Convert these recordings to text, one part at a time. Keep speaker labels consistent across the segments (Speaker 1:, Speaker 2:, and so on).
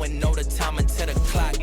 Speaker 1: know the time until the clock.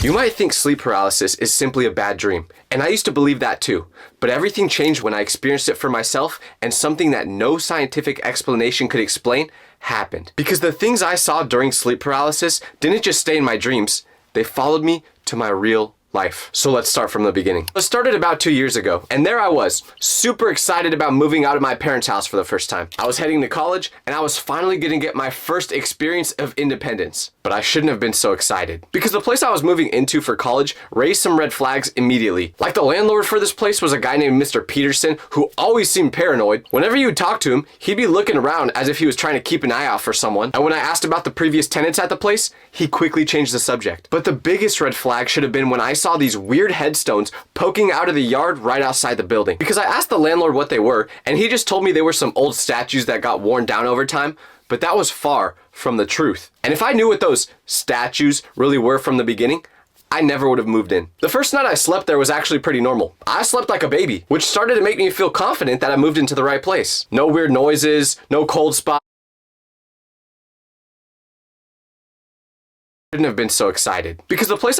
Speaker 2: You might think sleep paralysis is simply a bad dream, and I used to believe that too. But everything changed when I experienced it for myself, and something that no scientific explanation could explain happened. Because the things I saw during sleep paralysis didn't just stay in my dreams, they followed me to my real life. So let's start from the beginning. It started about 2 years ago, and there I was, super excited about moving out of my parents' house for the first time. I was heading to college, and I was finally gonna get my first experience of independence. But I shouldn't have been so excited, because the place I was moving into for college raised some red flags immediately. Like, the landlord for this place was a guy named Mr. Peterson, who always seemed paranoid. Whenever you would talk to him, he'd be looking around as if he was trying to keep an eye out for someone. And when I asked about the previous tenants at the place, he quickly changed the subject. But the biggest red flag should have been when I saw these weird headstones poking out of the yard right outside the building. Because I asked the landlord what they were, and he just told me they were some old statues that got worn down over time, but that was far from the truth. And if I knew what those statues really were from the beginning, I never would have moved in. The first night I slept there was actually pretty normal. I slept like a baby, which started to make me feel confident that I moved into the right place. No weird noises, no cold spots. I shouldn't have been so excited, because the place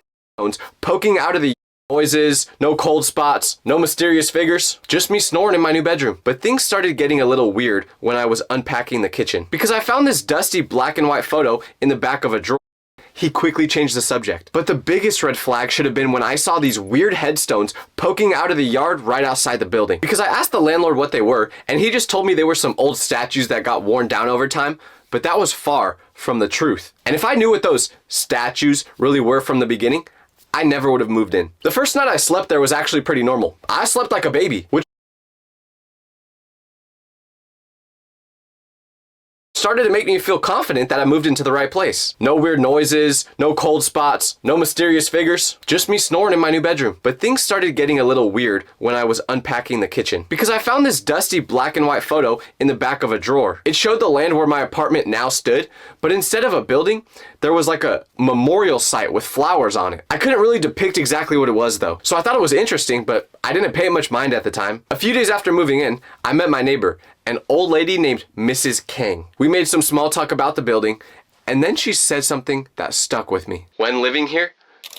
Speaker 2: poking out of the noises, no cold spots, no mysterious figures, just me snoring in my new bedroom. But things started getting a little weird when I was unpacking the kitchen, because I found this dusty black and white photo in the back of a drawer. He quickly changed the subject. But the biggest red flag should have been when I saw these weird headstones poking out of the yard right outside the building. Because I asked the landlord what they were, and he just told me they were some old statues that got worn down over time, but that was far from the truth. And if I knew what those statues really were from the beginning, I never would have moved in. The first night I slept there was actually pretty normal. I slept like a baby, which started to make me feel confident that I moved into the right place. No weird noises, no cold spots, no mysterious figures, just me snoring in my new bedroom. But things started getting a little weird when I was unpacking the kitchen, because I found this dusty black and white photo in the back of a drawer. It showed the land where my apartment now stood, but instead of a building, there was like a memorial site with flowers on it. I couldn't really depict exactly what it was though, so I thought it was interesting, but I didn't pay much mind at the time. A few days after moving in, I met my neighbor, an old lady named Mrs. Kang. We made some small talk about the building, and then she said something that stuck with me. When living here,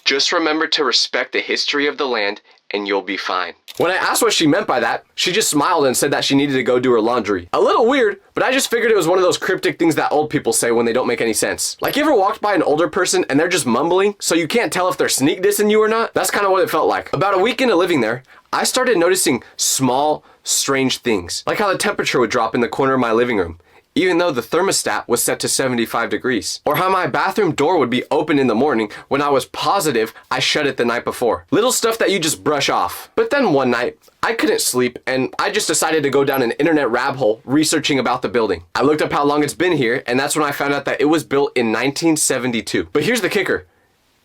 Speaker 2: just remember to respect the history of the land and you'll be fine. When I asked what she meant by that, she just smiled and said that she needed to go do her laundry. A little weird, but I just figured it was one of those cryptic things that old people say when they don't make any sense. Like, you ever walked by an older person and they're just mumbling, so you can't tell if they're sneak dissing you or not? That's kind of what it felt like. About a week into living there, I started noticing small, strange things. Like how the temperature would drop in the corner of my living room, even though the thermostat was set to 75 degrees. Or how my bathroom door would be open in the morning when I was positive I shut it the night before. Little stuff that you just brush off. But then one night, I couldn't sleep, and I just decided to go down an internet rabbit hole researching about the building. I looked up how long it's been here, and that's when I found out that it was built in 1972. But here's the kicker.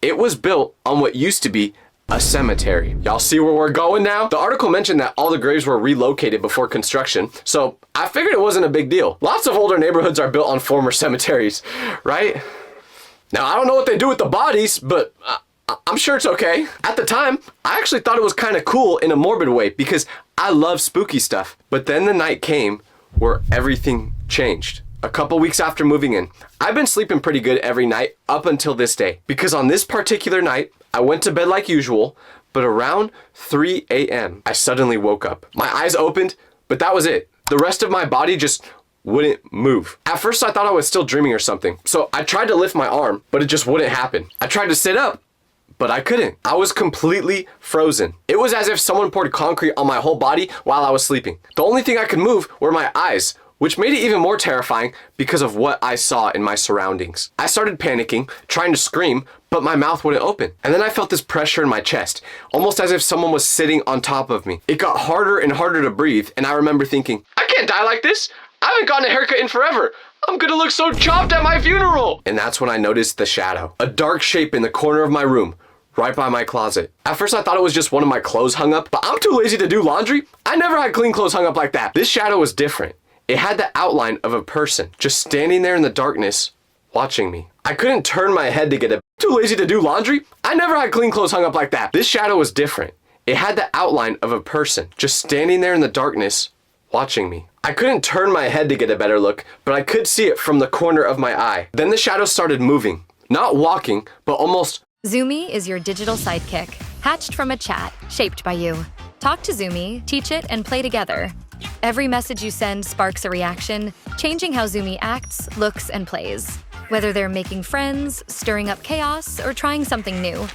Speaker 2: It was built on what used to be a cemetery. Y'all see where we're going now? The article mentioned that all the graves were relocated before construction, so I figured it wasn't a big deal. Lots of older neighborhoods are built on former cemeteries, right? Now, I don't know what they do with the bodies, but I'm sure it's okay. At the time, I actually thought it was kind of cool in a morbid way, because I love spooky stuff. But then the night came where everything changed. A couple weeks after moving in, I've been sleeping pretty good every night up until this day, because on this particular night, I went to bed like usual, but around 3 a.m., I suddenly woke up. My eyes opened, but that was it. The rest of my body just wouldn't move. At first, I thought I was still dreaming or something, so I tried to lift my arm, but it just wouldn't happen. I tried to sit up, but I couldn't. I was completely frozen. It was as if someone poured concrete on my whole body while I was sleeping. The only thing I could move were my eyes, which made it even more terrifying because of what I saw in my surroundings. I started panicking, trying to scream, but my mouth wouldn't open. And then I felt this pressure in my chest, almost as if someone was sitting on top of me. It got harder and harder to breathe, and I remember thinking, I can't die like this. I haven't gotten a haircut in forever. I'm gonna look so chopped at my funeral. And that's when I noticed the shadow, a dark shape in the corner of my room, right by my closet. At first I thought it was just one of my clothes hung up, but I'm too lazy to do laundry. I never had clean clothes hung up like that. This shadow was different. It had the outline of a person, just standing there in the darkness, watching me. I couldn't turn my head to get it. Too lazy to do laundry? I never had clean clothes hung up like that. This shadow was different. It had the outline of a person, just standing there in the darkness, watching me. I couldn't turn my head to get a better look, but I could see it from the corner of my eye. Then the shadow started moving, not walking, but almost.
Speaker 3: Zoomy is your digital sidekick, hatched from a chat shaped by you. Talk to Zoomy, teach it, and play together. Every message you send sparks a reaction, changing how Zoomy acts, looks, and plays. Whether they're making friends, stirring up chaos, or trying something new.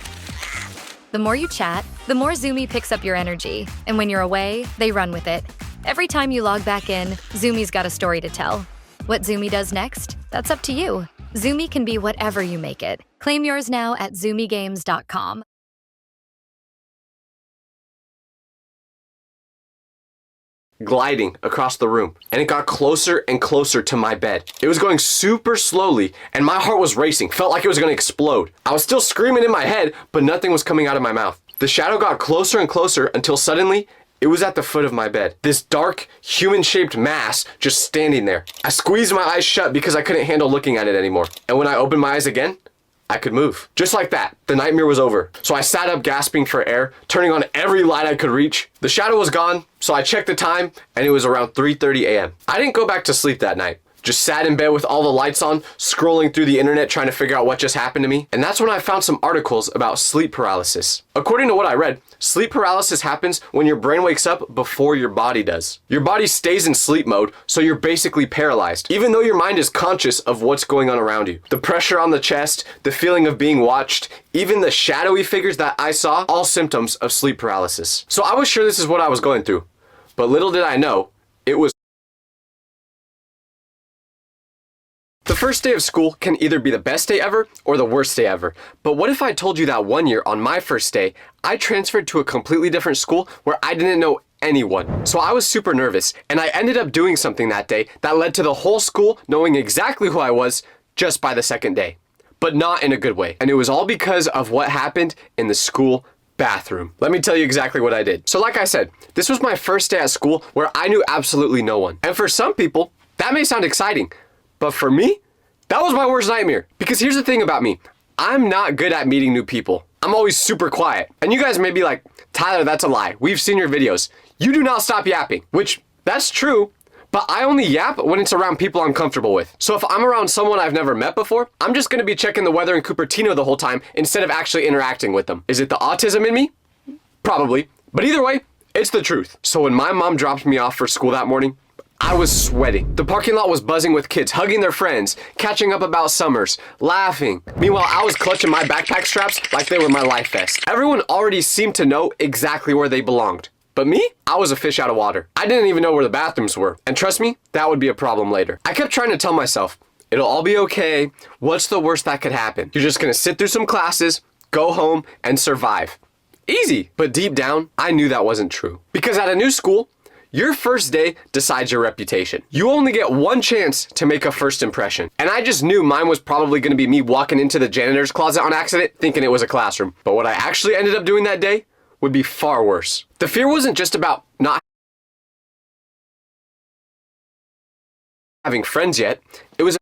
Speaker 3: The more you chat, the more Zoomy picks up your energy, and when you're away, they run with it. Every time you log back in, Zoomy's got a story to tell. What Zoomy does next? That's up to you. Zoomy can be whatever you make it. Claim yours now at zoomygames.com.
Speaker 2: Gliding across the room, and it got closer and closer to my bed. It was going super slowly, and my heart was racing. Felt like it was going to explode. I was still screaming in my head, but nothing was coming out of my mouth. The shadow got closer and closer until suddenly it was at the foot of my bed. This dark, human-shaped mass just standing there. I squeezed my eyes shut because I couldn't handle looking at it anymore. And when I opened my eyes again, I could move. Just like that, the nightmare was over. So I sat up gasping for air, turning on every light I could reach. The shadow was gone, so I checked the time, and it was around 3:30 a.m. I didn't go back to sleep that night. Just sat in bed with all the lights on, scrolling through the internet trying to figure out what just happened to me. And that's when I found some articles about sleep paralysis. According to what I read, sleep paralysis happens when your brain wakes up before your body does. Your body stays in sleep mode, so you're basically paralyzed, even though your mind is conscious of what's going on around you. The pressure on the chest, the feeling of being watched, even the shadowy figures that I saw, all symptoms of sleep paralysis. So I was sure this is what I was going through, but little did I know, it was. The first day of school can either be the best day ever or the worst day ever. But what if I told you that one year on my first day, I transferred to a completely different school where I didn't know anyone. So I was super nervous, and I ended up doing something that day that led to the whole school knowing exactly who I was just by the second day. But not in a good way. And it was all because of what happened in the school bathroom. Let me tell you exactly what I did. So like I said, this was my first day at school where I knew absolutely no one. And for some people, that may sound exciting. But for me, that was my worst nightmare. Because here's the thing about me. I'm not good at meeting new people. I'm always super quiet. And you guys may be like, Tyler, that's a lie. We've seen your videos. You do not stop yapping. Which, that's true. But I only yap when it's around people I'm comfortable with. So if I'm around someone I've never met before, I'm just gonna be checking the weather in Cupertino the whole time instead of actually interacting with them. Is it the autism in me? Probably. But either way, it's the truth. So when my mom dropped me off for school that morning, I was sweating. The parking lot was buzzing with kids hugging their friends, catching up about summers, laughing. Meanwhile, I was clutching my backpack straps like they were my life vest. Everyone already seemed to know exactly where they belonged. But me? I was a fish out of water. I didn't even know where the bathrooms were. And trust me, that would be a problem later. I kept trying to tell myself, it'll all be okay. What's the worst that could happen? You're just gonna sit through some classes, go home, and survive. Easy. But deep down, I knew that wasn't true. Because at a new school, your first day decides your reputation. You only get one chance to make a first impression. And I just knew mine was probably gonna be me walking into the janitor's closet on accident thinking it was a classroom. But what I actually ended up doing that day would be far worse. The fear wasn't just about not having friends yet. It was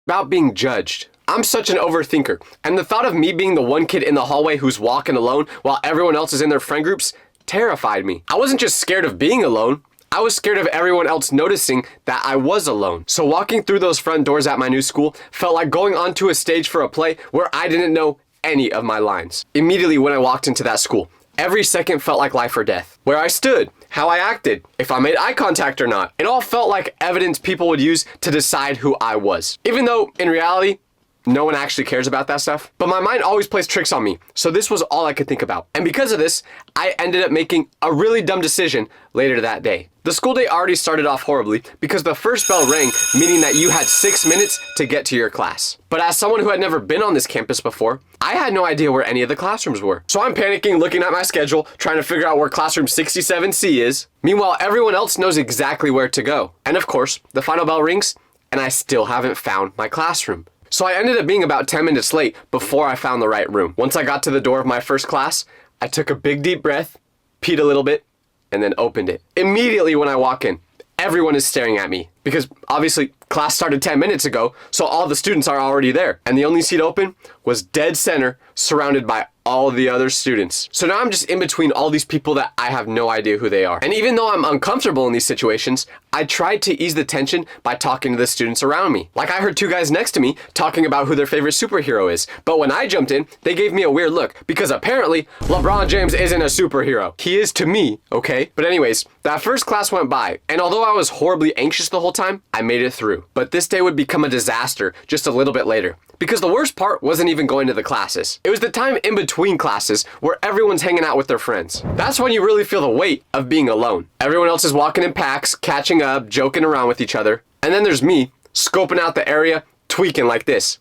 Speaker 2: about being judged. I'm such an overthinker. And the thought of me being the one kid in the hallway who's walking alone while everyone else is in their friend groups terrified me. I wasn't just scared of being alone, I was scared of everyone else noticing that I was alone. So walking through those front doors at my new school felt like going onto a stage for a play where I didn't know any of my lines. Immediately when I walked into that school, every second felt like life or death. Where I stood, how I acted, if I made eye contact or not. It all felt like evidence people would use to decide who I was. Even though, in reality, no one actually cares about that stuff. But my mind always plays tricks on me, so this was all I could think about. And because of this, I ended up making a really dumb decision later that day. The school day already started off horribly because the first bell rang, meaning that you had 6 minutes to get to your class. But as someone who had never been on this campus before, I had no idea where any of the classrooms were. So I'm panicking, looking at my schedule, trying to figure out where classroom 67C is. Meanwhile, everyone else knows exactly where to go. And of course, the final bell rings, and I still haven't found my classroom. So I ended up being about 10 minutes late before I found the right room. Once I got to the door of my first class, I took a big deep breath, peed a little bit, and then opened it. Immediately when I walk in, everyone is staring at me because obviously class started 10 minutes ago, so all the students are already there. And the only seat open was dead center, surrounded by all the other students. So now I'm just in between all these people that I have no idea who they are. And even though I'm uncomfortable in these situations, I tried to ease the tension by talking to the students around me. Like I heard two guys next to me talking about who their favorite superhero is. But when I jumped in, they gave me a weird look because apparently LeBron James isn't a superhero. He is to me, okay? But anyways, that first class went by, and although I was horribly anxious the whole time, I made it through. But this day would become a disaster just a little bit later. Because the worst part wasn't even going to the classes. It was the time in between classes where everyone's hanging out with their friends. That's when you really feel the weight of being alone. Everyone else is walking in packs, catching up, joking around with each other. And then there's me, scoping out the area, tweaking like this.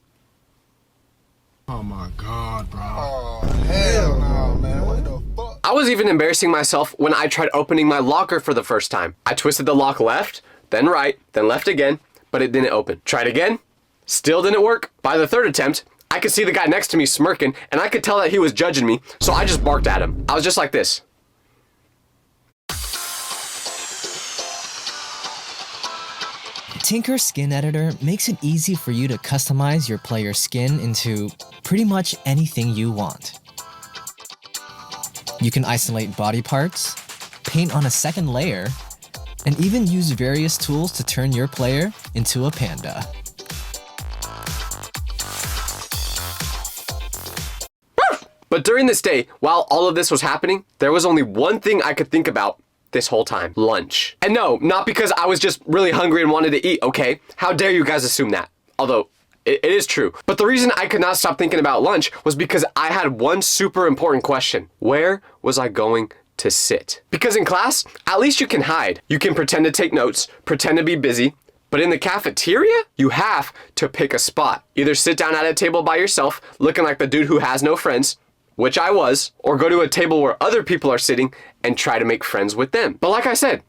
Speaker 4: Oh my God, bro. Oh, hell no, man. What the fuck?
Speaker 2: I was even embarrassing myself when I tried opening my locker for the first time. I twisted the lock left, then right, then left again, but it didn't open. Tried again. Still didn't work. By the third attempt, I could see the guy next to me smirking, and I could tell that he was judging me, so I just barked at him. I was just like this.
Speaker 5: Tinker Skin Editor makes it easy for you to customize your player's skin into pretty much anything you want. You can isolate body parts, paint on a second layer, and even use various tools to turn your player into a panda.
Speaker 2: But during this day, while all of this was happening, there was only one thing I could think about this whole time: lunch. And no, not because I was just really hungry and wanted to eat, okay? How dare you guys assume that? Although, it is true. But the reason I could not stop thinking about lunch was because I had one super important question. Where was I going to sit? Because in class, at least you can hide. You can pretend to take notes, pretend to be busy. But in the cafeteria, you have to pick a spot. Either sit down at a table by yourself, looking like the dude who has no friends, which I was, or go to a table where other people are sitting and try to make friends with them. But like I said,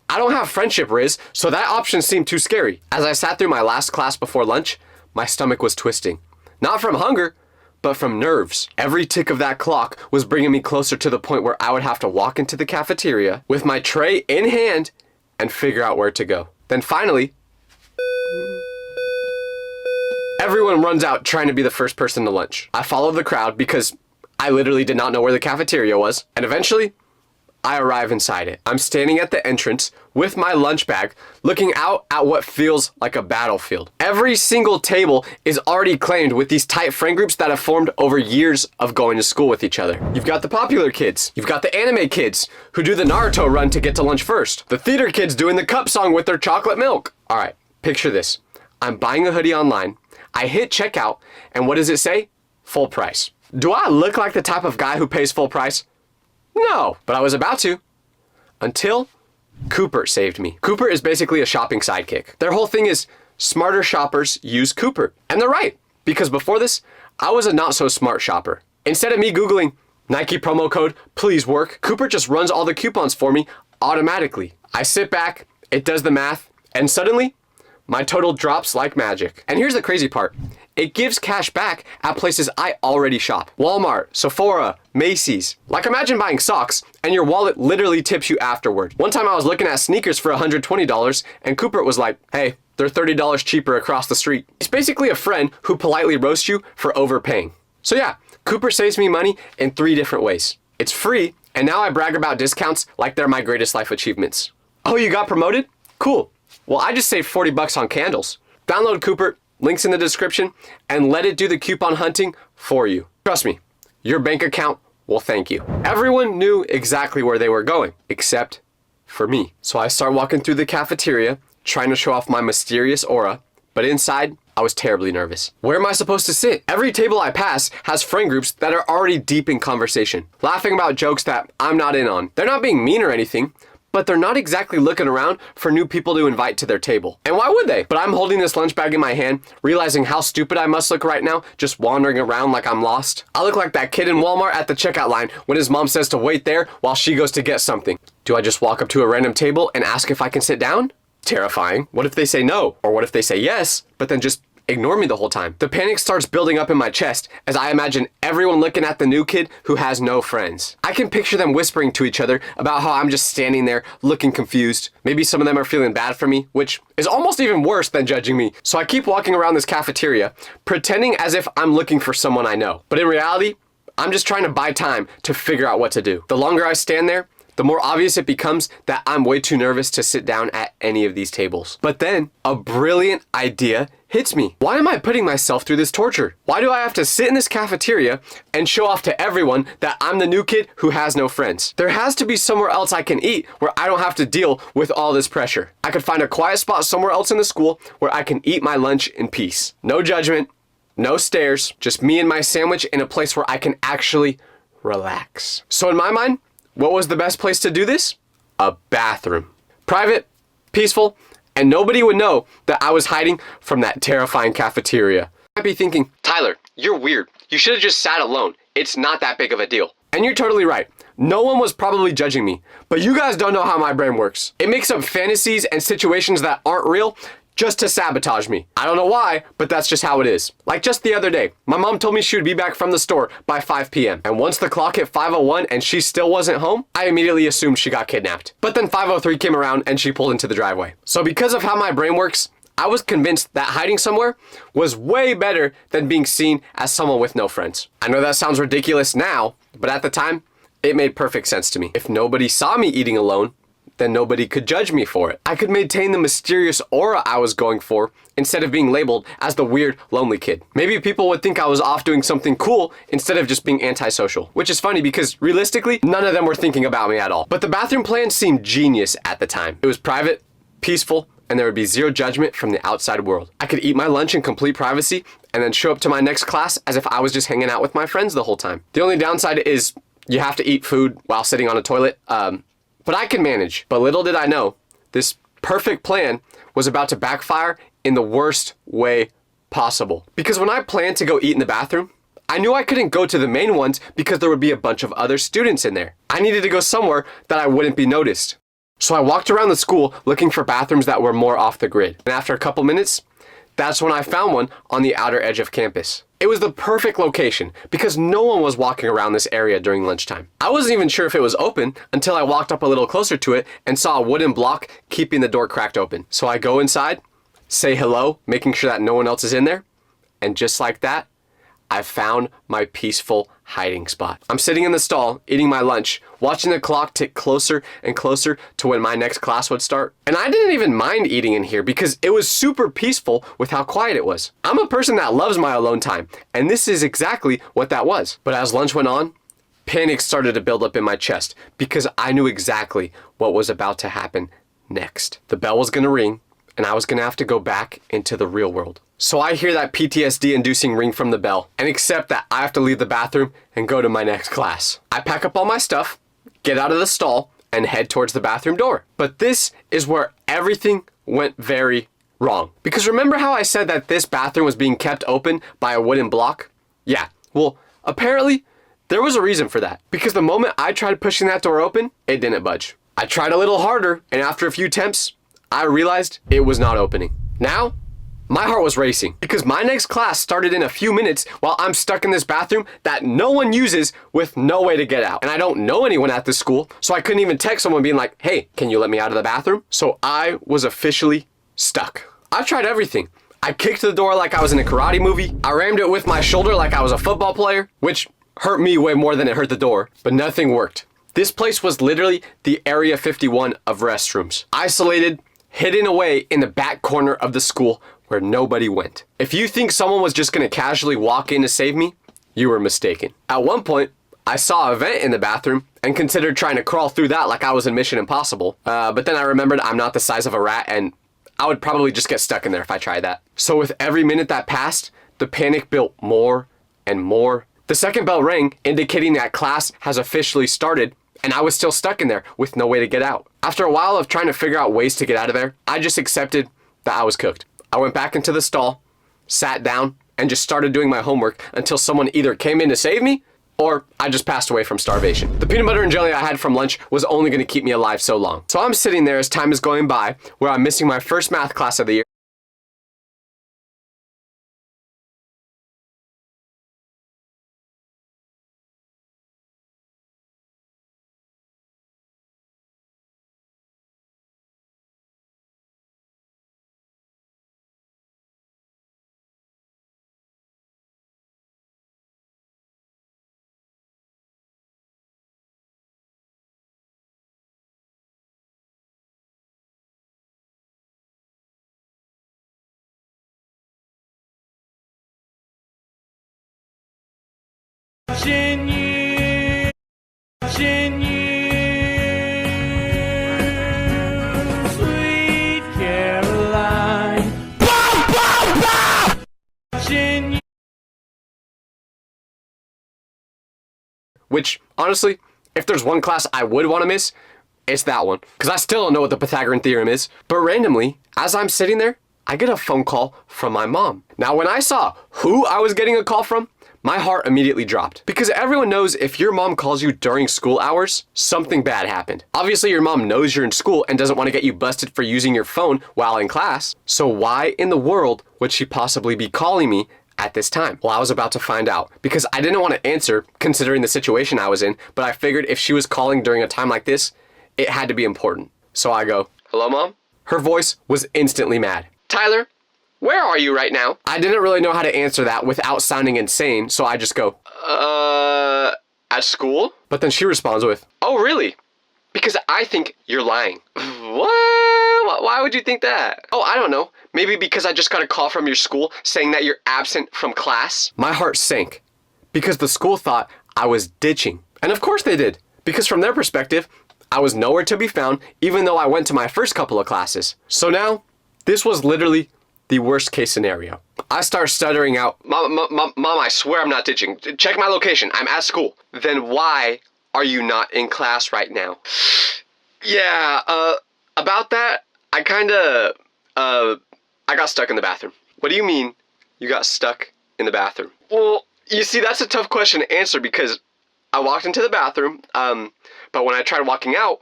Speaker 2: I don't have friendship, Riz, so that option seemed too scary. As I sat through my last class before lunch, my stomach was twisting. Not from hunger, but from nerves. Every tick of that clock was bringing me closer to the point where I would have to walk into the cafeteria with my tray in hand and figure out where to go. Then finally, everyone runs out trying to be the first person to lunch. I followed the crowd because I literally did not know where the cafeteria was, and eventually, I arrive inside it. I'm standing at the entrance with my lunch bag, looking out at what feels like a battlefield. Every single table is already claimed with these tight friend groups that have formed over years of going to school with each other. You've got the popular kids. You've got the anime kids who do the Naruto run to get to lunch first. The theater kids doing the cup song with their chocolate milk. All right, picture this. I'm buying a hoodie online. I hit checkout, and what does it say? Full price. Do I look like the type of guy who pays full price? No, but I was about to. Until Cooper saved me. Cooper is basically a shopping sidekick. Their whole thing is smarter shoppers use Cooper. And they're right, because before this, I was a not so smart shopper. Instead of me Googling Nike promo code, please work, Cooper just runs all the coupons for me automatically. I sit back, it does the math, and suddenly, my total drops like magic. And here's the crazy part. It gives cash back at places I already shop. Walmart, Sephora, Macy's. Like imagine buying socks and your wallet literally tips you afterward. One time I was looking at sneakers for $120 and Cooper was like, hey, they're $30 cheaper across the street. It's basically a friend who politely roasts you for overpaying. So yeah, Cooper saves me money in 3 different ways. It's free, and now I brag about discounts like they're my greatest life achievements. Oh, you got promoted? Cool. Well, I just saved $40 on candles. Download Cooper, links in the description, and let it do the coupon hunting for you. Trust me, your bank account will thank you. Everyone knew exactly where they were going, except for me. So I start walking through the cafeteria, trying to show off my mysterious aura, but inside, I was terribly nervous. Where am I supposed to sit? Every table I pass has friend groups that are already deep in conversation, laughing about jokes that I'm not in on. They're not being mean or anything, but they're not exactly looking around for new people to invite to their table. And why would they? But I'm holding this lunch bag in my hand, realizing how stupid I must look right now, just wandering around like I'm lost. I look like that kid in Walmart at the checkout line when his mom says to wait there while she goes to get something. Do I just walk up to a random table and ask if I can sit down? Terrifying. What if they say no? Or what if they say yes, but then just ignore me the whole time? The panic starts building up in my chest as I imagine everyone looking at the new kid who has no friends. I can picture them whispering to each other about how I'm just standing there looking confused. Maybe some of them are feeling bad for me, which is almost even worse than judging me. So I keep walking around this cafeteria, pretending as if I'm looking for someone I know. But in reality, I'm just trying to buy time to figure out what to do. The longer I stand there, the more obvious it becomes that I'm way too nervous to sit down at any of these tables. But then a brilliant idea hits me. Why am I putting myself through this torture? Why do I have to sit in this cafeteria and show off to everyone that I'm the new kid who has no friends? There has to be somewhere else I can eat where I don't have to deal with all this pressure. I could find a quiet spot somewhere else in the school where I can eat my lunch in peace. No judgment, no stares, just me and my sandwich in a place where I can actually relax. So in my mind, what was the best place to do this? A bathroom. Private, peaceful, and nobody would know that I was hiding from that terrifying cafeteria. You might be thinking, Tyler, you're weird. You should have just sat alone. It's not that big of a deal. And you're totally right. No one was probably judging me, but you guys don't know how my brain works. It makes up fantasies and situations that aren't real just to sabotage me. I don't know why, but that's just how it is. Like just the other day, my mom told me she would be back from the store by 5 p.m. And once the clock hit 5:01 and she still wasn't home, I immediately assumed she got kidnapped. But then 5:03 came around and she pulled into the driveway. So because of how my brain works, I was convinced that hiding somewhere was way better than being seen as someone with no friends. I know that sounds ridiculous now, but at the time, it made perfect sense to me. If nobody saw me eating alone, then nobody could judge me for it. I could maintain the mysterious aura I was going for instead of being labeled as the weird, lonely kid. Maybe people would think I was off doing something cool instead of just being antisocial, which is funny because realistically, none of them were thinking about me at all. But the bathroom plan seemed genius at the time. It was private, peaceful, and there would be zero judgment from the outside world. I could eat my lunch in complete privacy and then show up to my next class as if I was just hanging out with my friends the whole time. The only downside is you have to eat food while sitting on a toilet. But I can manage. But little did I know, this perfect plan was about to backfire in the worst way possible. Because when I planned to go eat in the bathroom, I knew I couldn't go to the main ones because there would be a bunch of other students in there. I needed to go somewhere that I wouldn't be noticed. So I walked around the school looking for bathrooms that were more off the grid. And after a couple minutes, that's when I found one on the outer edge of campus. It was the perfect location because no one was walking around this area during lunchtime. I wasn't even sure if it was open until I walked up a little closer to it and saw a wooden block keeping the door cracked open. So I go inside, say hello, making sure that no one else is in there, and just like that, I found my peaceful hiding spot. I'm sitting in the stall, eating my lunch, watching the clock tick closer and closer to when my next class would start. And I didn't even mind eating in here because it was super peaceful with how quiet it was. I'm a person that loves my alone time, and this is exactly what that was. But as lunch went on, panic started to build up in my chest because I knew exactly what was about to happen next. The bell was gonna ring, and I was gonna have to go back into the real world. So I hear that PTSD-inducing ring from the bell and accept that I have to leave the bathroom and go to my next class. I pack up all my stuff, get out of the stall, and head towards the bathroom door. But this is where everything went very wrong. Because remember how I said that this bathroom was being kept open by a wooden block? Yeah, well, apparently there was a reason for that. Because the moment I tried pushing that door open, it didn't budge. I tried a little harder, and after a few attempts, I realized it was not opening. Now, my heart was racing because my next class started in a few minutes while I'm stuck in this bathroom that no one uses with no way to get out. And I don't know anyone at this school, so I couldn't even text someone being like, hey, can you let me out of the bathroom? So I was officially stuck. I tried everything. I kicked the door like I was in a karate movie. I rammed it with my shoulder like I was a football player, which hurt me way more than it hurt the door, but nothing worked. This place was literally the Area 51 of restrooms. Isolated, hidden away in the back corner of the school where nobody went. If you think someone was just gonna casually walk in to save me, you were mistaken. At one point, I saw a vent in the bathroom and considered trying to crawl through that like I was in Mission Impossible. But then I remembered I'm not the size of a rat and I would probably just get stuck in there if I tried that. So with every minute that passed, the panic built more and more. The second bell rang, indicating that class has officially started, and I was still stuck in there with no way to get out. After a while of trying to figure out ways to get out of there, I just accepted that I was cooked. I went back into the stall, sat down, and just started doing my homework until someone either came in to save me or I just passed away from starvation. The peanut butter and jelly I had from lunch was only going to keep me alive so long. So I'm sitting there as time is going by, where I'm missing my first math class of the year.
Speaker 1: Watching you, watching you, sweet Caroline. Watching you.
Speaker 2: Which, honestly, if there's one class I would want to miss, it's that one. Because I still don't know what the Pythagorean theorem is. But randomly, as I'm sitting there, I get a phone call from my mom. Now, when I saw who I was getting a call from, my heart immediately dropped. Because everyone knows if your mom calls you during school hours, something bad happened. Obviously, your mom knows you're in school and doesn't want to get you busted for using your phone while in class. So why in the world would she possibly be calling me at this time? Well, I was about to find out because I didn't want to answer considering the situation I was in, but I figured if she was calling during a time like this, it had to be important. So I go, "Hello, Mom?" Her voice was instantly mad. "Tyler, where are you right now?" I didn't really know how to answer that without sounding insane, so I just go, at school? But then she responds with, "Oh, really? Because I think you're lying." What? Why would you think that? "Oh, I don't know. Maybe because I just got a call from your school saying that you're absent from class." My heart sank because the school thought I was ditching. And of course they did, because from their perspective, I was nowhere to be found even though I went to my first couple of classes. So now, this was literally the worst case scenario. I start stuttering out, Mom, I swear I'm not ditching. Check my location. I'm at school." "Then why are you not in class right now?" "Yeah, about that, I got stuck in the bathroom." "What do you mean you got stuck in the bathroom?" "Well, you see, that's a tough question to answer because I walked into the bathroom, but when I tried walking out,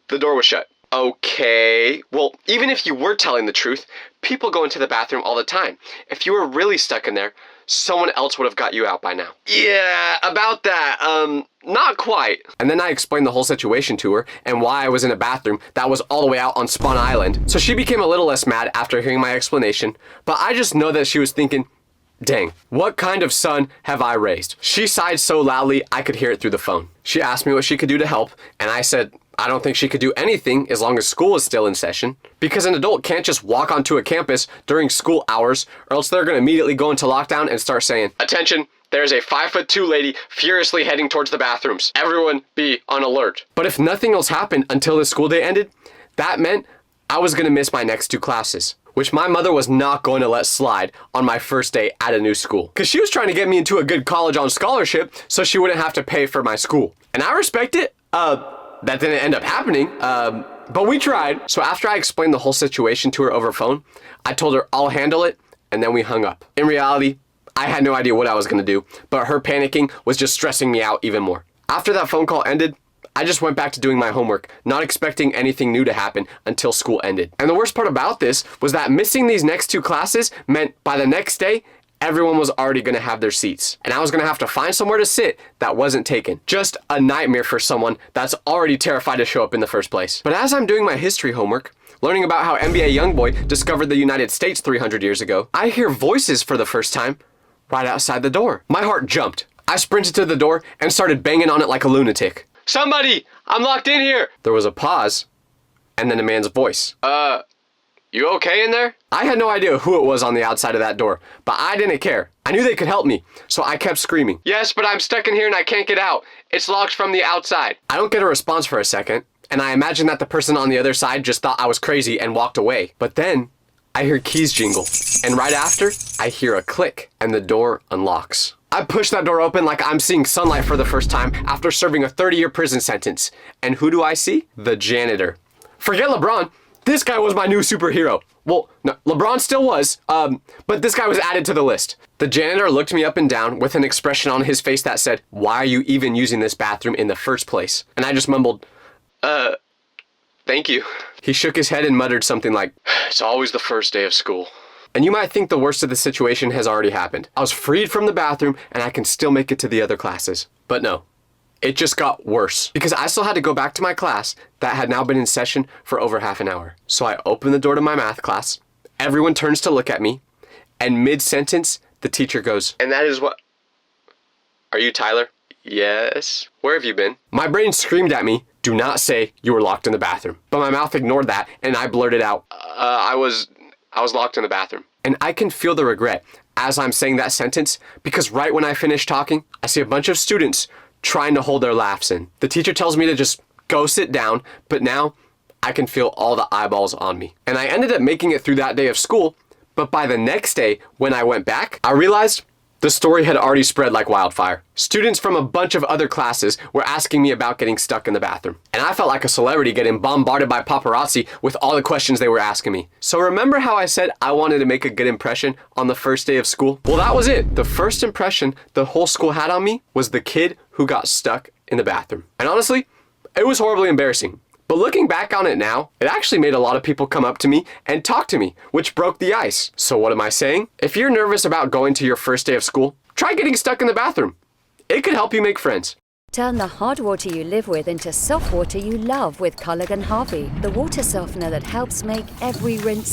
Speaker 2: the door was shut." "Okay, well, even if you were telling the truth, people go into the bathroom all the time. If you were really stuck in there, someone else would have got you out by now." "Yeah, about that, not quite." And then I explained the whole situation to her and why I was in a bathroom that was all the way out on Spawn Island. So she became a little less mad after hearing my explanation, but I just know that she was thinking, dang, what kind of son have I raised? She sighed so loudly I could hear it through the phone. She asked me what she could do to help, and I said, I don't think she could do anything as long as school is still in session, because an adult can't just walk onto a campus during school hours or else they're going to immediately go into lockdown and start saying, "Attention, there's a 5'2" lady furiously heading towards the bathrooms. Everyone be on alert." But if nothing else happened until the school day ended, that meant I was going to miss my next 2 classes, which my mother was not going to let slide on my first day at a new school. Because she was trying to get me into a good college on scholarship so she wouldn't have to pay for my school. And I respect it. That didn't end up happening, but we tried. So after I explained the whole situation to her over phone, I told her I'll handle it, and then we hung up. In reality, I had no idea what I was gonna do, but her panicking was just stressing me out even more. After that phone call ended, I just went back to doing my homework, not expecting anything new to happen until school ended. And the worst part about this was that missing these next 2 classes meant by the next day, everyone was already going to have their seats. And I was going to have to find somewhere to sit that wasn't taken. Just a nightmare for someone that's already terrified to show up in the first place. But as I'm doing my history homework, learning about how NBA Youngboy discovered the United States 300 years ago, I hear voices for the first time right outside the door. My heart jumped. I sprinted to the door and started banging on it like a lunatic. "Somebody! I'm locked in here!" There was a pause, and then a man's voice. You okay in there?" I had no idea who it was on the outside of that door, but I didn't care. I knew they could help me, so I kept screaming. "Yes, but I'm stuck in here and I can't get out. It's locked from the outside." I don't get a response for a second, and I imagine that the person on the other side just thought I was crazy and walked away. But then, I hear keys jingle, and right after, I hear a click, and the door unlocks. I push that door open like I'm seeing sunlight for the first time after serving a 30-year prison sentence. And who do I see? The janitor. Forget LeBron. This guy was my new superhero. Well, no, LeBron still was, but this guy was added to the list. The janitor looked me up and down with an expression on his face that said, "Why are you even using this bathroom in the first place?" And I just mumbled, thank you." He shook his head and muttered something like, "It's always the first day of school." And you might think the worst of the situation has already happened. I was freed from the bathroom and I can still make it to the other classes. But no. It just got worse because I still had to go back to my class that had now been in session for over half an hour. So I open the door to my math class. Everyone turns to look at me, and mid-sentence, the teacher goes, "And that is what... Are you Tyler?" "Yes." "Where have you been?" My brain screamed at me, "Do not say you were locked in the bathroom." But my mouth ignored that, and I blurted out, I was locked in the bathroom." And I can feel the regret as I'm saying that sentence because right when I finish talking, I see a bunch of students trying to hold their laughs in. The teacher tells me to just go sit down, but now I can feel all the eyeballs on me. And I ended up making it through that day of school, but by the next day when I went back, I realized the story had already spread like wildfire. Students from a bunch of other classes were asking me about getting stuck in the bathroom. And I felt like a celebrity getting bombarded by paparazzi with all the questions they were asking me. So remember how I said I wanted to make a good impression on the first day of school? Well, that was it. The first impression the whole school had on me was the kid who got stuck in the bathroom. And honestly, it was horribly embarrassing. But looking back on it now, it actually made a lot of people come up to me and talk to me, which broke the ice. So what am I saying? If you're nervous about going to your first day of school, try getting stuck in the bathroom. It could help you make friends.
Speaker 6: Turn the hard water you live with into soft water you love with Culligan Harvey, the water softener that helps make every rinse